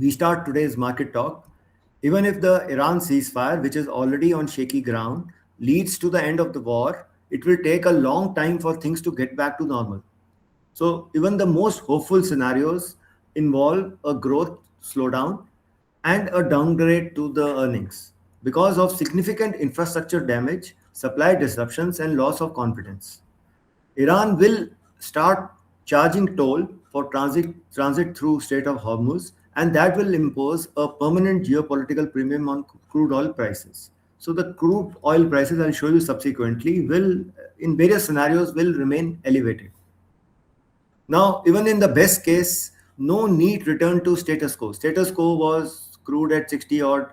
we start today's market talk. Even if the Iran ceasefire, which is already on shaky ground, leads to the end of the war, it will take a long time for things to get back to normal. So even the most hopeful scenarios involve a growth slowdown and a downgrade to the earnings because of significant infrastructure damage, supply disruptions, and loss of confidence. Iran will start charging toll for transit through Strait of Hormuz, and that will impose a permanent geopolitical premium on crude oil prices. So the crude oil prices, I'll show you subsequently, will in various scenarios will remain elevated. Now, even in the best case, no need return to status quo. Status quo was crude at 60 odd,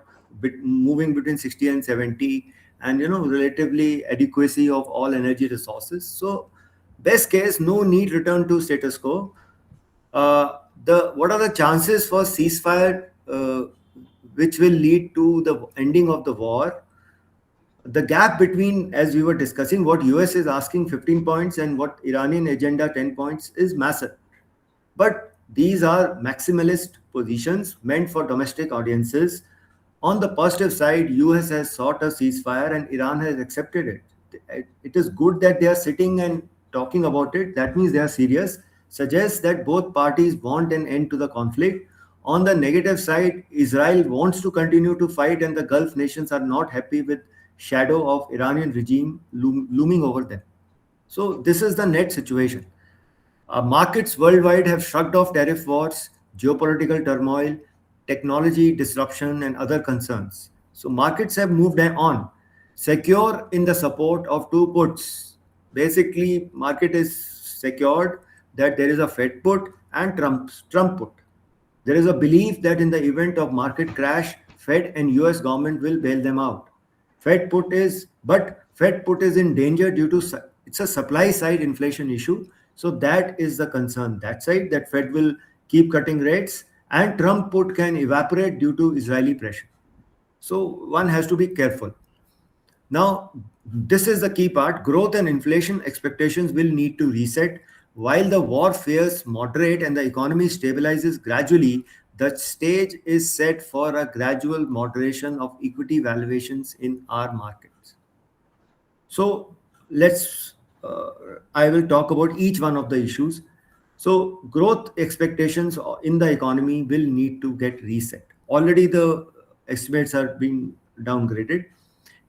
moving between 60 and 70, and relatively adequacy of all energy resources. So, best case, no need return to status quo. The what are the chances for ceasefire, which will lead to the ending of the war? The gap between, as we were discussing, what US is asking 15 points and what Iranian agenda 10 points is massive. But these are maximalist positions meant for domestic audiences. On the positive side, US has sought a ceasefire and Iran has accepted it. It is good that they are sitting and talking about it. That means they are serious. Suggests that both parties want an end to the conflict. On the negative side, Israel wants to continue to fight and the Gulf nations are not happy with shadow of Iranian regime looming over them. So this is the net situation. Markets worldwide have shrugged off tariff wars, geopolitical turmoil, technology disruption, and other concerns. So markets have moved on, secure in the support of two puts. Basically, market is secured that there is a Fed put and Trump put. There is a belief that in the event of market crash, Fed and US government will bail them out. Fed put is in danger due to it's a supply side inflation issue. So that is the concern. That side, that Fed will keep cutting rates and Trump put can evaporate due to Israeli pressure. So one has to be careful. Now, this is the key part. Growth and inflation expectations will need to reset. While the war fears moderate and the economy stabilizes gradually, the stage is set for a gradual moderation of equity valuations in our markets. So I will talk about each one of the issues. So growth expectations in the economy will need to get reset. Already the estimates are being downgraded.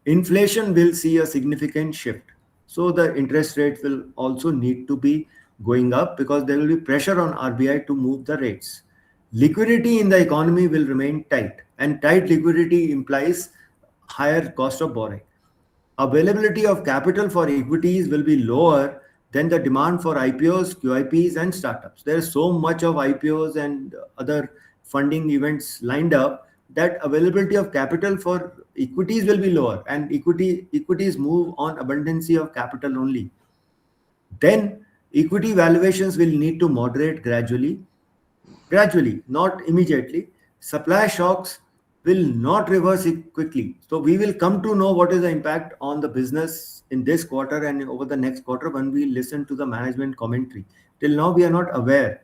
Inflation will see a significant shift. So the interest rate will also need to be going up because there will be pressure on RBI to move the rates. Liquidity in the economy will remain tight, and tight liquidity implies higher cost of borrowing. Availability of capital for equities will be lower than the demand for IPOs, QIPs, and startups. There is so much of IPOs and other funding events lined up that availability of capital for equities will be lower, and equities move on abundancy of capital only. Then equity valuations will need to moderate gradually, not immediately. Supply shocks will not reverse it quickly. So we will come to know what is the impact on the business in this quarter and over the next quarter when we listen to the management commentary. Till now, we are not aware.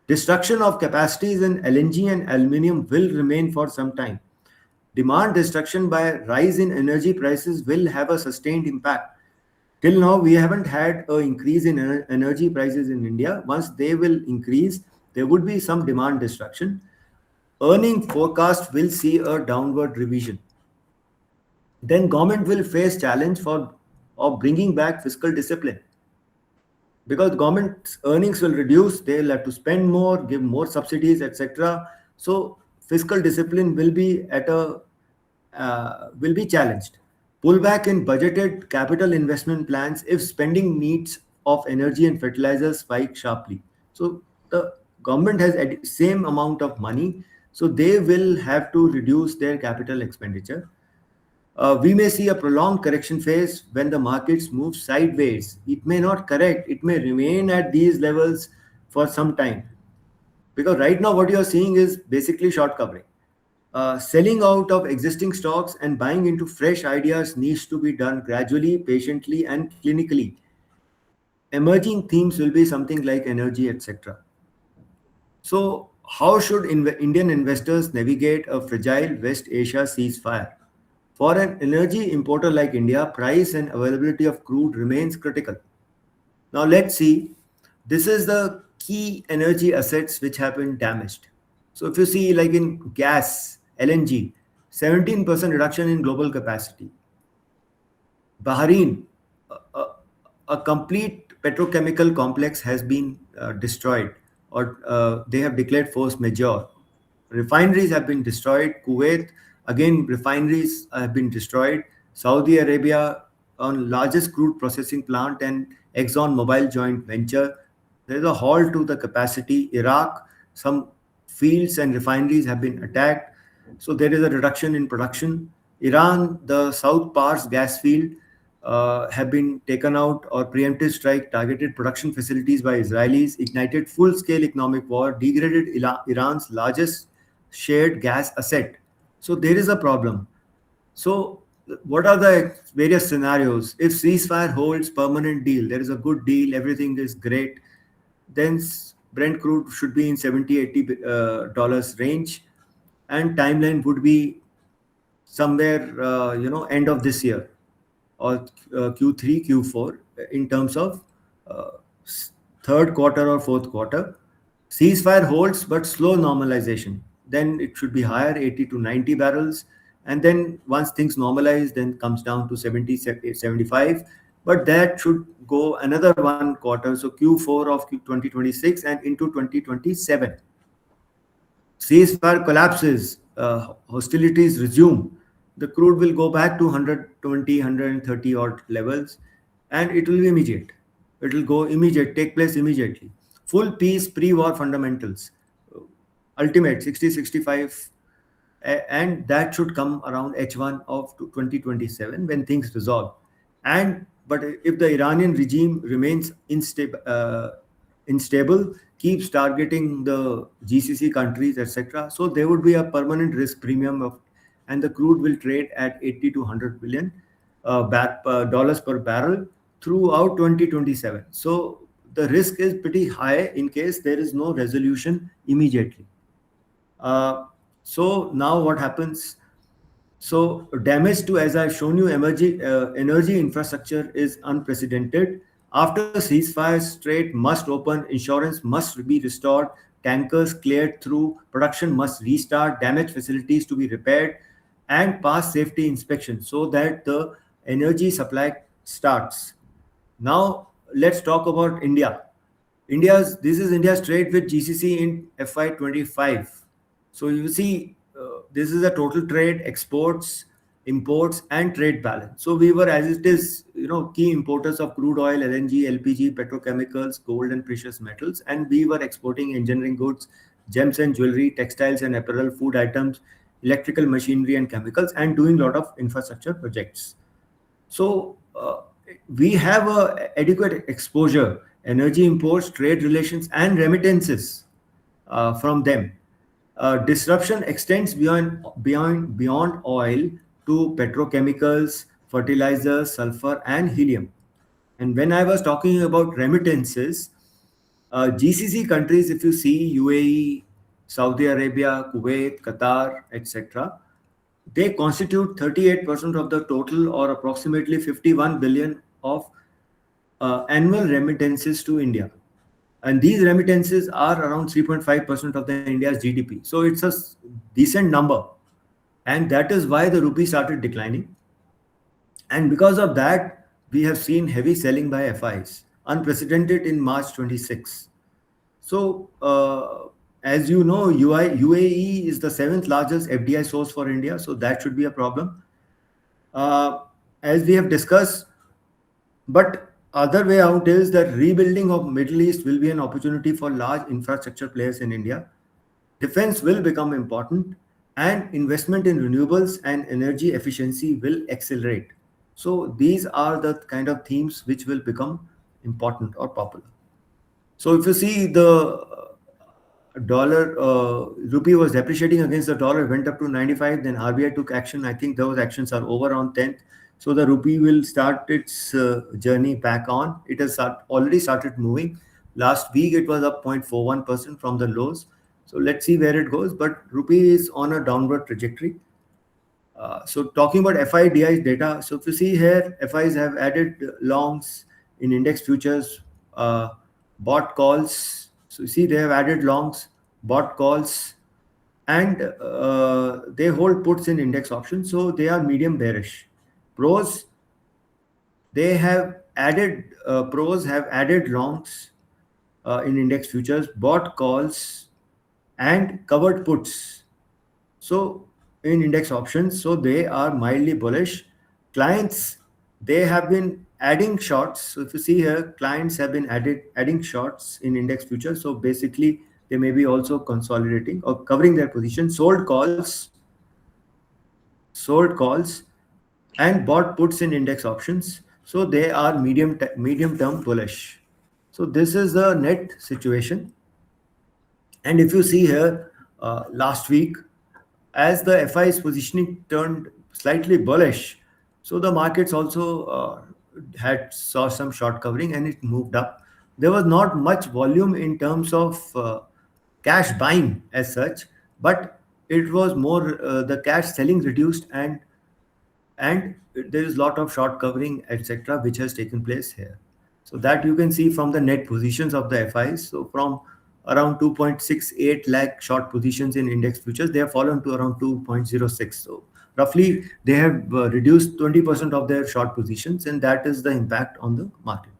Destruction of capacities in LNG and aluminium will remain for some time. Demand destruction by rise in energy prices will have a sustained impact. Till now, we haven't had an increase in energy prices in India. Once they will increase, there would be some demand destruction. Earning forecast will see a downward revision. Then government will face challenge of bringing back fiscal discipline. Because government's earnings will reduce, they'll have to spend more, give more subsidies, etc. So fiscal discipline will be will be challenged. Pullback in budgeted capital investment plans if spending needs of energy and fertilizers spike sharply. So the government has same amount of money, so they will have to reduce their capital expenditure. We may see a prolonged correction phase when the markets move sideways. It may not correct, it may remain at these levels for some time. Because right now what you are seeing is basically short covering. Selling out of existing stocks and buying into fresh ideas needs to be done gradually, patiently, and clinically. Emerging themes will be something like energy, etc. So how should Indian investors navigate a fragile West Asia ceasefire? For an energy importer like India, price and availability of crude remains critical. Now let's see. This is the key energy assets which have been damaged. So if you see like in gas, LNG, 17% reduction in global capacity. Bahrain, a, a, a complete petrochemical complex has been destroyed, or they have declared force majeure. Refineries have been destroyed. Kuwait, again, refineries have been destroyed. Saudi Arabia, on largest crude processing plant and Exxon Mobil joint venture, there is a halt to the capacity. Iraq, some fields and refineries have been attacked. So there is a reduction in production. Iran, the South Pars gas field have been taken out, or preemptive strike targeted production facilities by Israelis, ignited full-scale economic war, degraded Iran's largest shared gas asset. So there is a problem. So what are the various scenarios? If ceasefire holds permanent deal, there is a good deal, everything is great, then Brent crude should be in 70, $80 range, and timeline would be somewhere, end of this year, or Q3, Q4, in terms of uh, third quarter or fourth quarter. Ceasefire holds, but slow normalization. Then it should be higher, 80 to 90 barrels. And then once things normalize, then comes down to 70, 75. But that should go another one quarter. So Q4 of 2026 and into 2027. Ceasefire collapses, hostilities resume, the crude will go back to 120, 130 odd levels, and it will be immediate. It will go immediate, take place immediately. Full peace, pre-war fundamentals, ultimate 60, 65, and that should come around H1 of 2027 when things resolve. And but if the Iranian regime remains unstable, keeps targeting the GCC countries, etc., so there would be a permanent risk premium of, and the crude will trade at 80 to 100 billion dollars per barrel throughout 2027. So the risk is pretty high in case there is no resolution immediately. Uh, so now what happens? So damage to, as I've shown you, energy infrastructure is unprecedented. After ceasefire, Strait must open, insurance must be restored, tankers cleared through, production must restart, damaged facilities to be repaired, and pass safety inspection so that the energy supply starts. Now let's talk about India. This is India's trade with GCC in FY25. So you see, this is a total trade, exports, imports, and trade balance. So we were, as it is, key importers of crude oil, LNG, LPG, petrochemicals, gold, and precious metals, and we were exporting engineering goods, gems and jewelry, textiles and apparel, food items, electrical machinery and chemicals, and doing a lot of infrastructure projects. So we have a adequate exposure, energy imports, trade relations, and remittances from them. Disruption extends beyond oil to petrochemicals, fertilizers, sulfur, and helium. And when I was talking about remittances, GCC countries, if you see UAE, Saudi Arabia, Kuwait, Qatar, etc., they constitute 38% of the total, or approximately 51 billion of annual remittances to India. And these remittances are around 3.5% of the India's GDP. So it's a decent number. And that is why the rupee started declining. And because of that, we have seen heavy selling by FIs, unprecedented in March 26. So, as you know, UAE is the seventh largest FDI source for India, so that should be a problem. As we have discussed, but other way out is that rebuilding of Middle East will be an opportunity for large infrastructure players in India. Defense will become important, and investment in renewables and energy efficiency will accelerate. So these are the kind of themes which will become important or popular. So if you see the dollar, rupee was depreciating against the dollar, went up to 95, then RBI took action. I think those actions are over on 10th. So the rupee will start its journey back on. It has already started moving. Last week, it was up 0.41% from the lows. So let's see where it goes. But rupee is on a downward trajectory. So talking about FIDI data, so if you see here, FIs have added longs in index futures, bought calls. So you see they have added longs, bought calls, and they hold puts in index options. So they are medium bearish. Pros, they have added pros have added longs in index futures, bought calls, and covered puts. So in index options, so they are mildly bullish. Clients, they have been adding shorts. So if you see here, clients have been adding shorts in index futures. So basically, they may be also consolidating or covering their position. Sold calls, and bought puts in index options. So they are medium term bullish. So this is the net situation. And if you see here, last week, as the FI's positioning turned slightly bullish, so the markets also had saw some short covering and it moved up. There was not much volume in terms of cash buying as such, but it was more the cash selling reduced, and there is a lot of short covering, etc., which has taken place here. So that you can see from the net positions of the FIs. So from around 2.68 lakh short positions in index futures, they have fallen to around 2.06. So roughly they have reduced 20% of their short positions, and that is the impact on the market.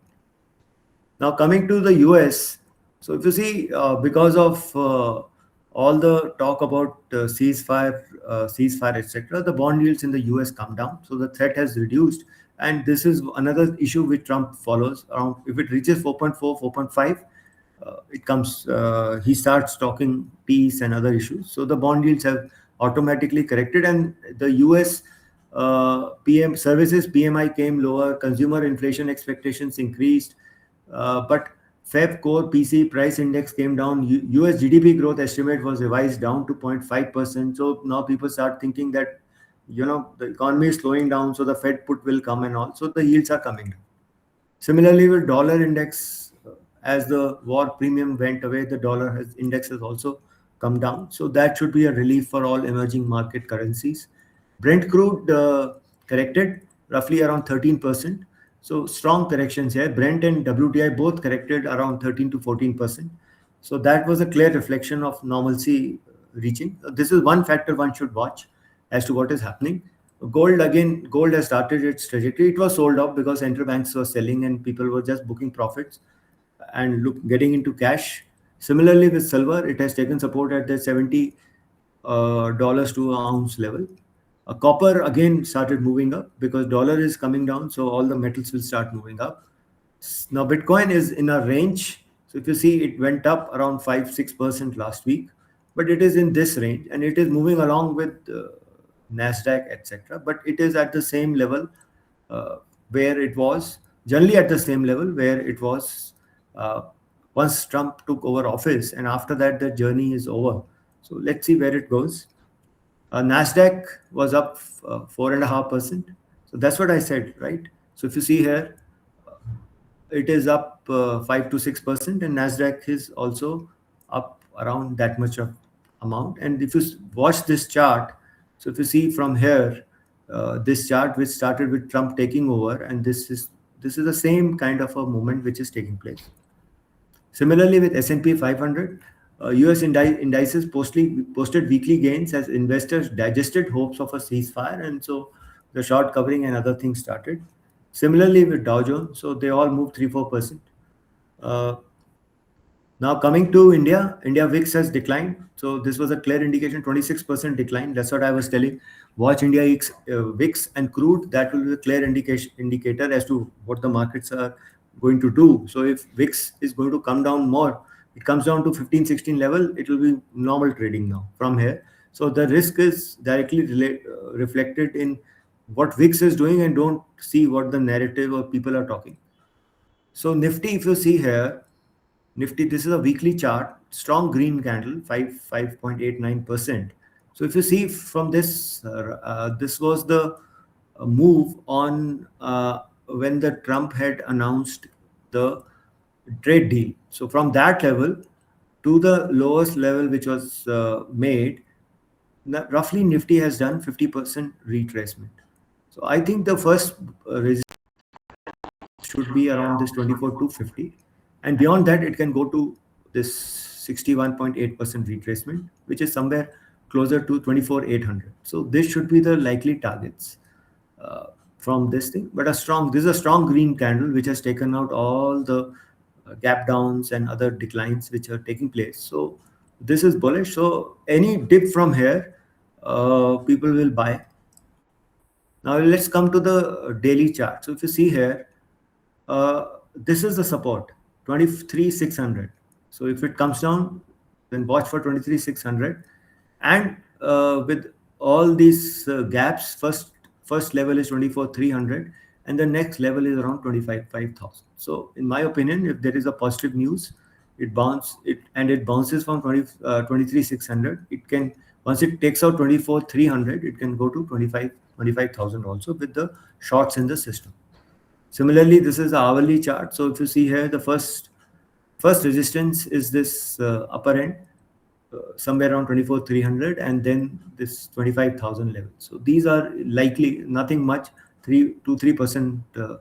Now coming to the US, so if you see, because of all the talk about ceasefire, etc., the bond yields in the US come down. So the threat has reduced, and this is another issue which Trump follows. Around if it reaches 4.4, 4.5, it comes. He starts talking peace and other issues. So the bond yields have automatically corrected, and the US PM services PMI came lower. Consumer inflation expectations increased, but Feb core PC price index came down. US GDP growth estimate was revised down to 0.5%. So now people start thinking that the economy is slowing down, so the Fed put will come and all. So the yields are coming down. Similarly, with dollar index, as the war premium went away, the index has also come down. So that should be a relief for all emerging market currencies. Brent crude corrected roughly around 13%. So strong corrections here. Brent and WTI both corrected around 13 to 14%. So that was a clear reflection of normalcy reaching. This is one factor one should watch as to what is happening. Gold has started its trajectory. It was sold off because central banks were selling and people were just booking profits and getting into cash. Similarly with silver, it has taken support at the $70 to an ounce level. Copper again started moving up because dollar is coming down, so all the metals will start moving up. Now Bitcoin is in a range. So if you see, it went up around 5-6% last week, but it is in this range and it is moving along with Nasdaq, etc. But it is at the same level where it was, generally at the same level where it was once Trump took over office, and after that the journey is over. So let's see where it goes. Nasdaq was up 4.5%. So that's what I said, right? So if you see here, it is up 5 to 6%, and Nasdaq is also up around that much of amount. And if you watch this chart, so if you see from here, this chart which started with Trump taking over, and this is the same kind of a movement which is taking place. Similarly with S&P 500, US indices posted weekly gains as investors digested hopes of a ceasefire, and so the short covering and other things started. Similarly with Dow Jones, so they all moved 3-4%. Now coming to India VIX has declined. So this was a clear indication, 26% decline. That's what I was telling. Watch India VIX and crude. That will be a clear indicator as to what the markets are going to do. So if VIX is going to come down more, it comes down to 15-16 level, it will be normal trading now from here. So the risk is directly reflected in what VIX is doing, and don't see what the narrative or people are talking. So Nifty, if you see here, Nifty, this is a weekly chart, strong green candle, 5.89%. So if you see from this, this was the move on when the Trump had announced the trade deal. So from that level, to the lowest level which was made, roughly Nifty has done 50% retracement. So I think the first resistance should be around this 24,250, and beyond that it can go to this 61.8% retracement, which is somewhere closer to 24,800. So this should be the likely targets uh, from this thing. But this is a strong green candle which has taken out all the gap downs and other declines which are taking place. So this is bullish. So any dip from here, people will buy. Now let's come to the daily chart. So if you see here, this is the support 23,600. So if it comes down, then watch for 23,600. And with all these gaps, first level is 24,300, and the next level is around 25,500. So in my opinion, if there is a positive news, it bounces from 23,600. It can, once it takes out 24,300, it can go to 25,000 also with the shorts in the system. Similarly, this is the hourly chart. So if you see here, the first resistance is this upper end, somewhere around 24,300, and then this 25,000 level. So these are likely nothing much, 3% uh,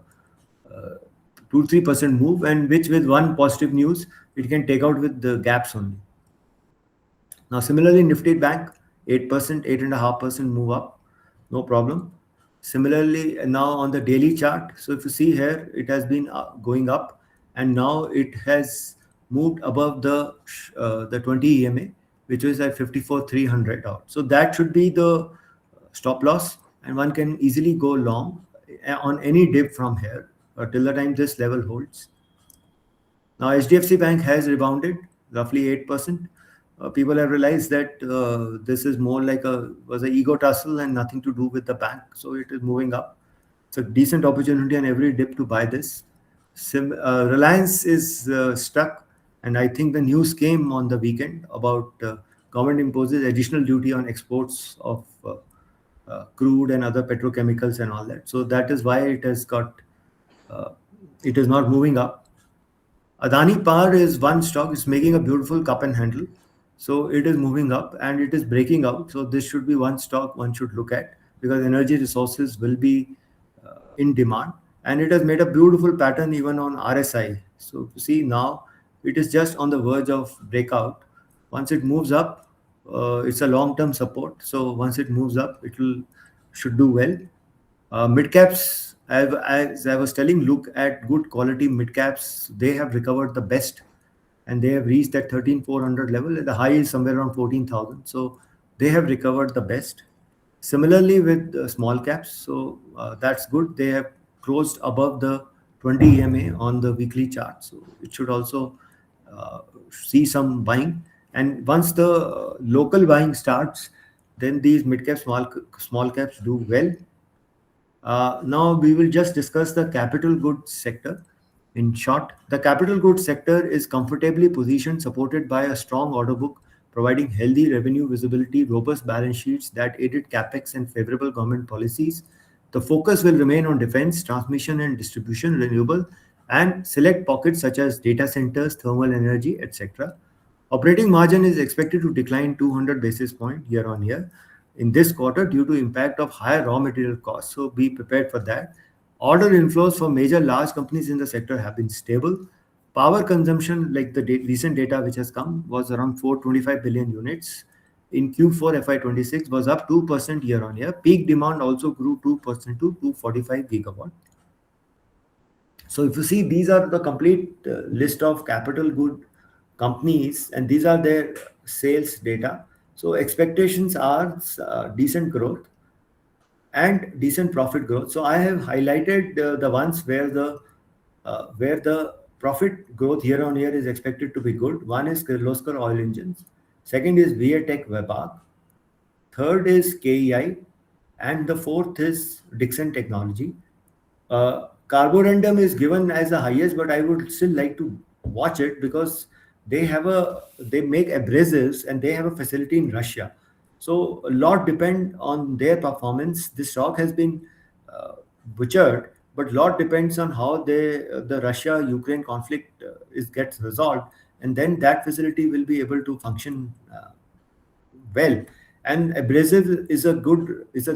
2-3% move, and which with one positive news it can take out with the gaps only. Now, similarly, Nifty Bank 8%, 8.5% move up, no problem. Similarly, now on the daily chart, so if you see here, it has been going up, and now it has moved above the 20 EMA, which is at 54,300 out. So that should be the stop loss, and one can easily go long on any dip from here till the time this level holds. Now, HDFC Bank has rebounded roughly 8%. People have realized that this is more like was an ego tussle and nothing to do with the bank. So it is moving up. It's a decent opportunity on every dip to buy this. Reliance is stuck, and I think the news came on the weekend about government imposes additional duty on exports of crude and other petrochemicals and all that. So that is why it has it is not moving up. Adani Power is one stock. It's making a beautiful cup and handle. So it is moving up and it is breaking out. So this should be one stock one should look at, because energy resources will be in demand. And it has made a beautiful pattern even on RSI. So you see now it is just on the verge of breakout. Once it moves up, it's a long-term support. So once it moves up, should do well. Midcaps, as I was telling, look at good quality midcaps. They have recovered the best, and they have reached that 13,400 level. The high is somewhere around 14,000. So they have recovered the best. Similarly with small caps, so that's good. They have closed above the 20 EMA on the weekly chart. So it should also see some buying. And once the local buying starts, then these mid-cap, small caps do well. Now we will just discuss the capital goods sector. In short, the capital goods sector is comfortably positioned, supported by a strong order book, providing healthy revenue visibility, robust balance sheets that aided capex and favorable government policies. The focus will remain on defense, transmission and distribution, renewable, and select pockets such as data centers, thermal energy, etc. Operating margin is expected to decline 200 basis points year on year in this quarter due to impact of higher raw material costs. So be prepared for that. Order inflows for major large companies in the sector have been stable. Power consumption, like the recent data which has come, was around 425 billion units. In Q4 FY26 was up 2% year on year. Peak demand also grew 2% to 245 gigawatt. So if you see, these are the complete list of capital good companies, and these are their sales data. So expectations are decent growth and decent profit growth. So I have highlighted the ones where the profit growth year on year is expected to be good. One is Kirloskar Oil Engines. Second is Viatech Wabag. Third is KEI, and the fourth is Dixon Technology. Carborundum is given as the highest, but I would still like to watch it because they make abrasives and they have a facility in Russia. So a lot depend on their performance. This stock has been butchered, but a lot depends on how the Russia-Ukraine conflict gets resolved, and then that facility will be able to function well. And abrasive is a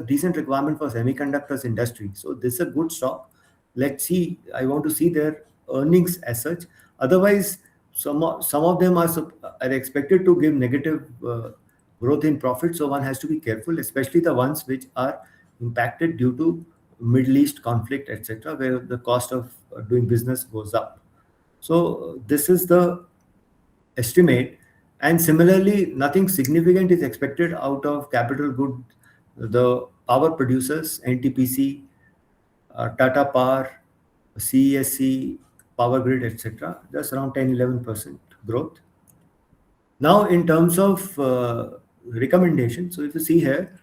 decent requirement for semiconductors industry. So this is a good stock. Let's see. I want to see their earnings as such. Otherwise, some of them are expected to give negative growth in profit. So one has to be careful, especially the ones which are impacted due to Middle East conflict, etc., where the cost of doing business goes up. So this is the estimate. And similarly, nothing significant is expected out of capital good, the power producers, NTPC, Tata Power, CESC, Power Grid, etc. Just around 10-11% growth. Now, in terms of recommendation, so if you see here,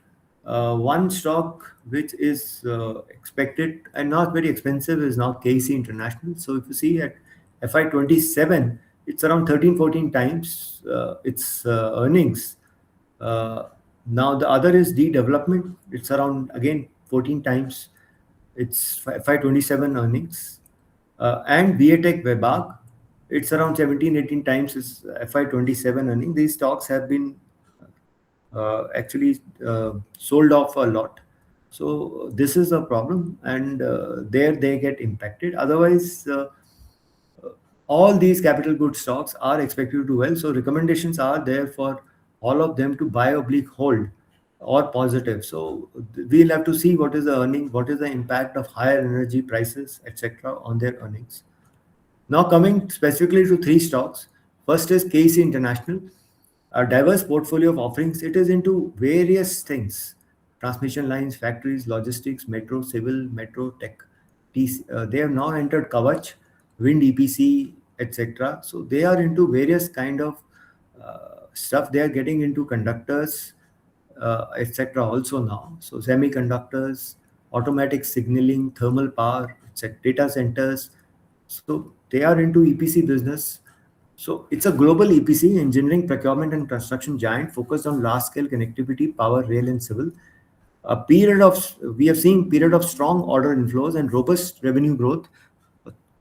one stock which is expected and not very expensive is now KEC International. So if you see at FY27, it's around 13-14 times its earnings. Now the other is D Development. It's around again 14 times its FY27 earnings. And Viatech Wabag, it's around 17-18 times its FY27 earning. These stocks have been actually sold off a lot. So this is a problem, and there they get impacted. Otherwise, all these capital goods stocks are expected to do well. So recommendations are there for all of them to buy oblique hold or positive. So we'll have to see what is the earning, what is the impact of higher energy prices, etc., on their earnings. Now coming specifically to three stocks. First is KEC International, a diverse portfolio of offerings. It is into various things: transmission lines, factories, logistics, metro, civil, metro, tech. They have now entered Kavach, wind EPC, etc. So they are into various kind of stuff. They are getting into conductors, etc. also now. So semiconductors, automatic signaling, thermal power, etc., data centers. So they are into EPC business. So it's a global EPC, engineering, procurement, and construction giant focused on large-scale connectivity, power, rail, and civil. We have seen period of strong order inflows and robust revenue growth,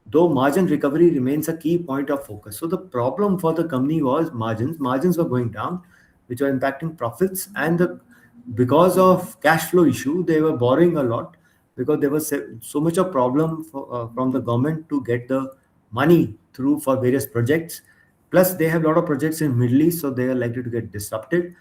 though margin recovery remains a key point of focus. So the problem for the company was margins. Margins were going down, which were impacting profits, and because of cash flow issue, they were borrowing a lot because there was so much of problem from the government to get the money through for various projects. Plus, they have a lot of projects in Middle East, so they are likely to get disrupted.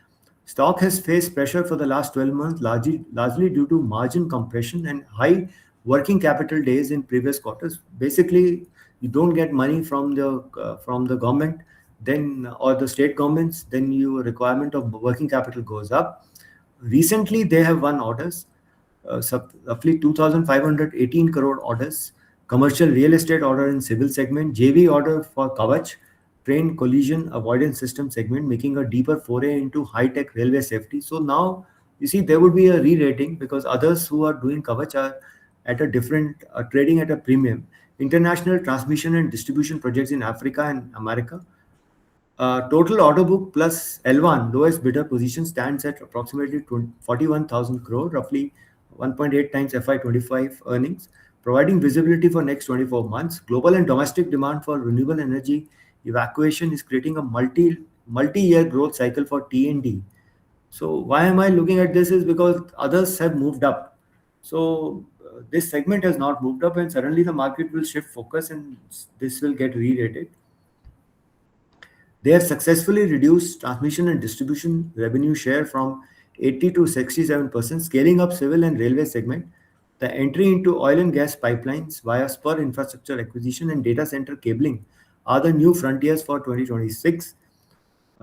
Stock has faced pressure for the last 12 months, largely due to margin compression and high working capital days in previous quarters. Basically, you don't get money from the government, then or the state governments, then your requirement of working capital goes up. Recently, they have won orders, roughly 2,518 crore orders, commercial real estate order in civil segment, JV order for Kavach, train collision avoidance system segment, making a deeper foray into high-tech railway safety. So now, you see, there would be a re-rating because others who are doing Kavach are at a different, trading at a premium. International transmission and distribution projects in Africa and America. Total order book plus L1, lowest bidder position, stands at approximately 41,000 crore, roughly 1.8 times FY25 earnings, providing visibility for next 24 months. Global and domestic demand for renewable energy evacuation is creating a multi-year growth cycle for T&D. So why am I looking at this is because others have moved up. So this segment has not moved up, and suddenly the market will shift focus and this will get re-rated. They have successfully reduced transmission and distribution revenue share from 80 to 67%, scaling up civil and railway segment. The entry into oil and gas pipelines via spur infrastructure acquisition and data center cabling are the new frontiers for 2026.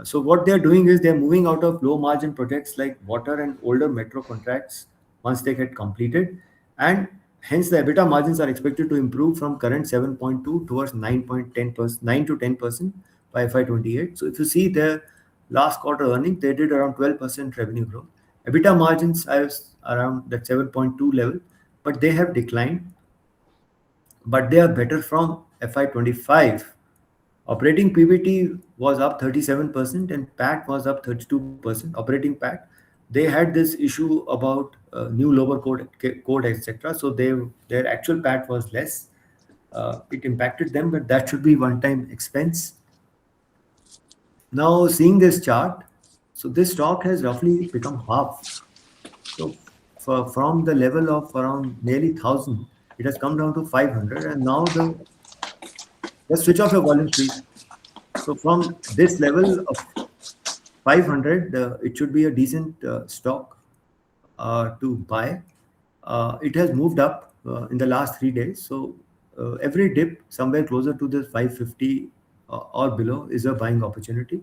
So what they're doing is they're moving out of low margin projects like water and older metro contracts once they get completed, and hence the EBITDA margins are expected to improve from current 7.2 towards 9.10%, 9 to 10% by FY28. So if you see their last quarter earning, they did around 12% revenue growth. EBITDA margins are around that 7.2 level, but they have declined. But they are better from FY25. Operating PBT was up 37% and PAT was up 32%. Operating PAT, they had this issue about new lower code, etc. So their actual PAT was less. It impacted them, but that should be one-time expense. Now, seeing this chart, so this stock has roughly become half. So, from the level of around nearly 1,000, it has come down to 500, and now let's switch off your volumes, please. So, from this level of 500, it should be a decent stock to buy. It has moved up in the last 3 days. So every dip somewhere closer to the 550 or below is a buying opportunity.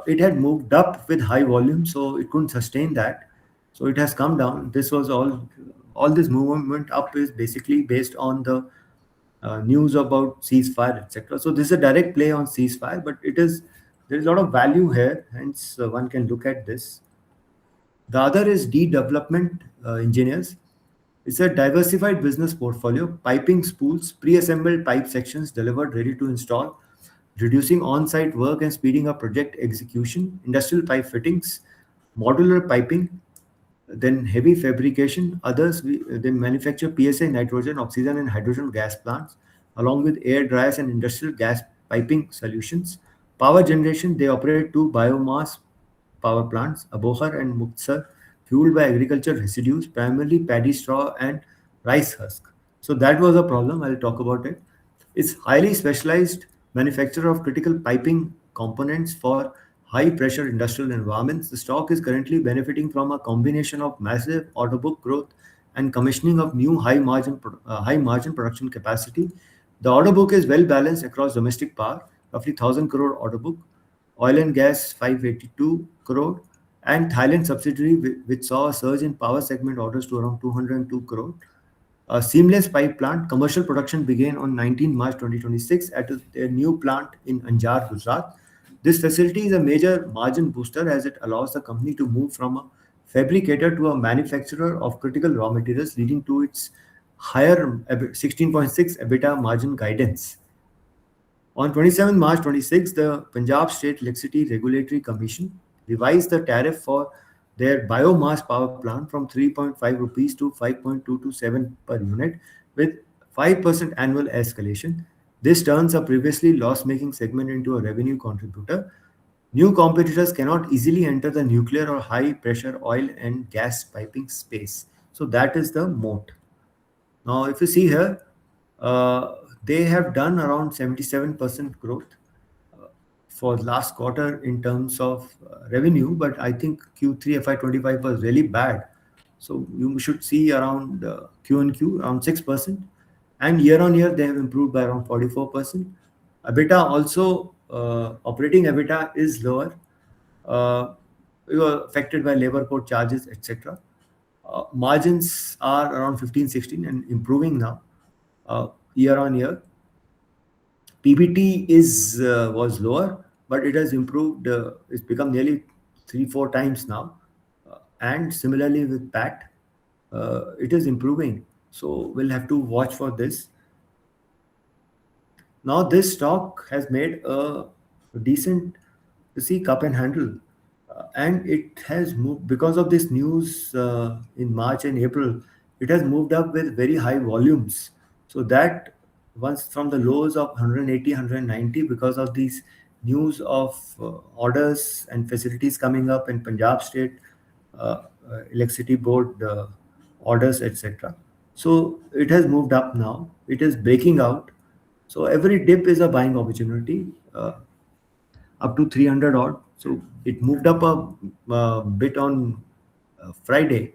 It had moved up with high volume, so it couldn't sustain that. So it has come down. This was all this movement up is basically based on the news about ceasefire, etc. So this is a direct play on ceasefire, but there is a lot of value here. Hence, one can look at this. The other is development engineers. It's a diversified business portfolio, piping spools, pre-assembled pipe sections delivered ready to install, reducing on-site work and speeding up project execution, industrial pipe fittings, modular piping, then heavy fabrication. Others, they manufacture PSA, nitrogen, oxygen, and hydrogen gas plants, along with air dryers and industrial gas piping solutions. Power generation, they operate two biomass power plants, Abohar and Muktsar, fueled by agriculture residues, primarily paddy straw and rice husk. So that was a problem. I'll talk about it. It's highly specialized manufacturer of critical piping components for high pressure industrial environments. The stock is currently benefiting from a combination of massive order book growth and commissioning of new high margin production capacity. The order book is well balanced across domestic power, roughly 1,000 crore order book, oil and gas 582 crore, and Thailand subsidiary which saw a surge in power segment orders to around 202 crore. A seamless pipe plant commercial production began on 19 March 2026 at their new plant in Anjar, Gujarat. This facility is a major margin booster as it allows the company to move from a fabricator to a manufacturer of critical raw materials, leading to its higher 16.6 EBITDA margin guidance. On 27 March 26, the Punjab State Electricity Regulatory Commission revised the tariff for their biomass power plant from 3.5 rupees to 5.227 per unit with 5% annual escalation. This turns a previously loss-making segment into a revenue contributor. New competitors cannot easily enter the nuclear or high-pressure oil and gas piping space. So that is the moat. Now, if you see here, they have done around 77% growth for last quarter in terms of revenue, but I think Q3 FY25 was really bad. So you should see around Q and Q around 6%, and year on year they have improved by around 44%. EBITDA also, operating EBITDA is lower. We were affected by labor code charges, etc. Margins are around 15-16 and improving now year on year. PBT is was lower, but it has improved. It's become nearly 3-4 times now, and similarly with PAT, it is improving. So we'll have to watch for this. Now this stock has made a decent, you see, cup and handle, and it has moved because of this news in March and April. It has moved up with very high volumes. So that once from the lows of 180, 190 because of these news of orders and facilities coming up in Punjab State Electricity Board orders, etc. So it has moved up now. It is breaking out. So every dip is a buying opportunity up to 300 odd. So it moved up a bit on Friday,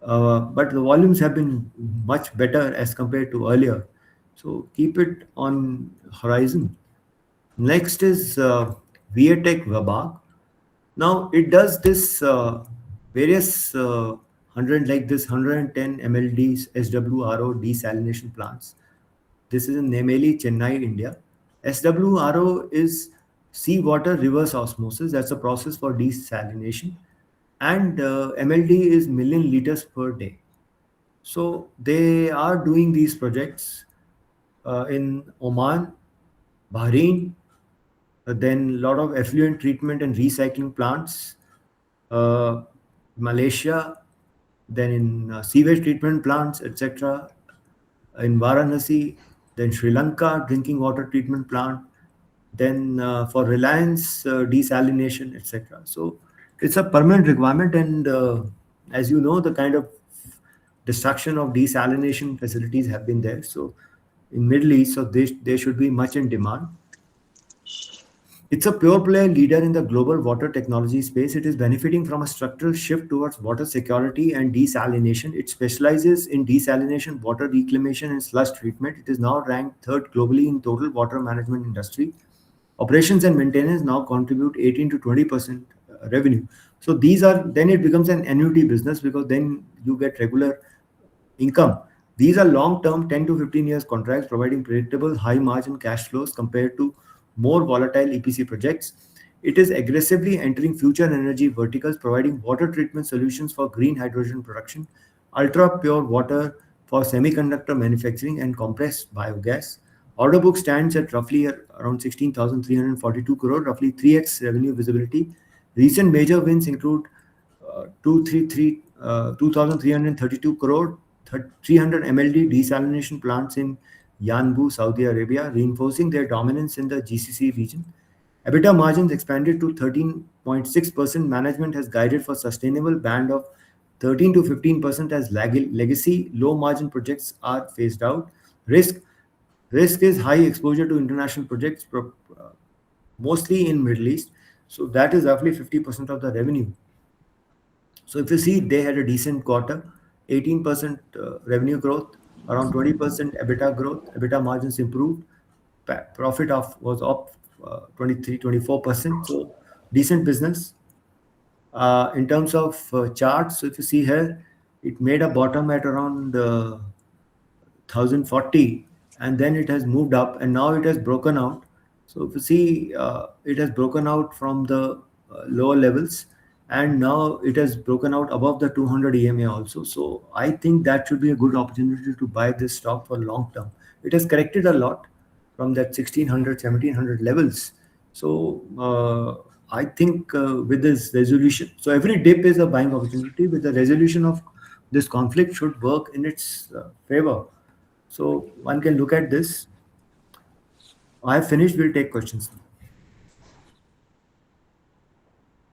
but the volumes have been much better as compared to earlier. So keep it on horizon. Next is VATech Wabag. Now it does this various 100 like this 110 MLDs SWRO desalination plants. This is in Nemeli, Chennai, India. SWRO is seawater reverse osmosis. That's a process for desalination. And MLD is million liters per day. So they are doing these projects in Oman, Bahrain, then a lot of effluent treatment and recycling plants, uh, Malaysia, then in sewage treatment plants, etc. In Varanasi, then Sri Lanka drinking water treatment plant, then for Reliance, desalination, etc. So it's a permanent requirement, and as you know, the kind of destruction of desalination facilities have been there. So in Middle East, so they should be much in demand. It's a pure play leader in the global water technology space. It is benefiting from a structural shift towards water security and desalination. It specializes in desalination, water reclamation, and sludge treatment. It is now ranked third globally in total water management industry. Operations and maintenance now contribute 18 to 20% revenue. So these are, then it becomes an annuity business because then you get regular income. These are long-term 10 to 15 years contracts providing predictable high margin cash flows compared to more volatile EPC projects. It is aggressively entering future energy verticals, providing water treatment solutions for green hydrogen production, ultra pure water for semiconductor manufacturing, and compressed biogas. Order book stands at roughly around 16,342 crore, roughly 3x revenue visibility. Recent major wins include 2,332 crore, 300 MLD desalination plants in Yanbu, Saudi Arabia, reinforcing their dominance in the GCC region. EBITDA margins expanded to 13.6%. Management has guided for sustainable band of 13 to 15% as legacy low margin projects are phased out. Risk is high exposure to international projects, mostly in Middle East. So that is roughly 50% of the revenue. So if you see, they had a decent quarter, 18% revenue growth, around 20% EBITDA growth, EBITDA margins improved, profit of was up 23-24%. So decent business. In terms of charts, so if you see here, it made a bottom at around 1040, and then it has moved up, and now it has broken out. So if you see, it has broken out from the lower levels, and now it has broken out above the 200 EMA also. So I think that should be a good opportunity to buy this stock for long term. It has corrected a lot from that 1600 1700 levels. So I think with this resolution, so every dip is a buying opportunity. With the resolution of this conflict should work in its favor. So one can look at this. I have finished. We'll take questions.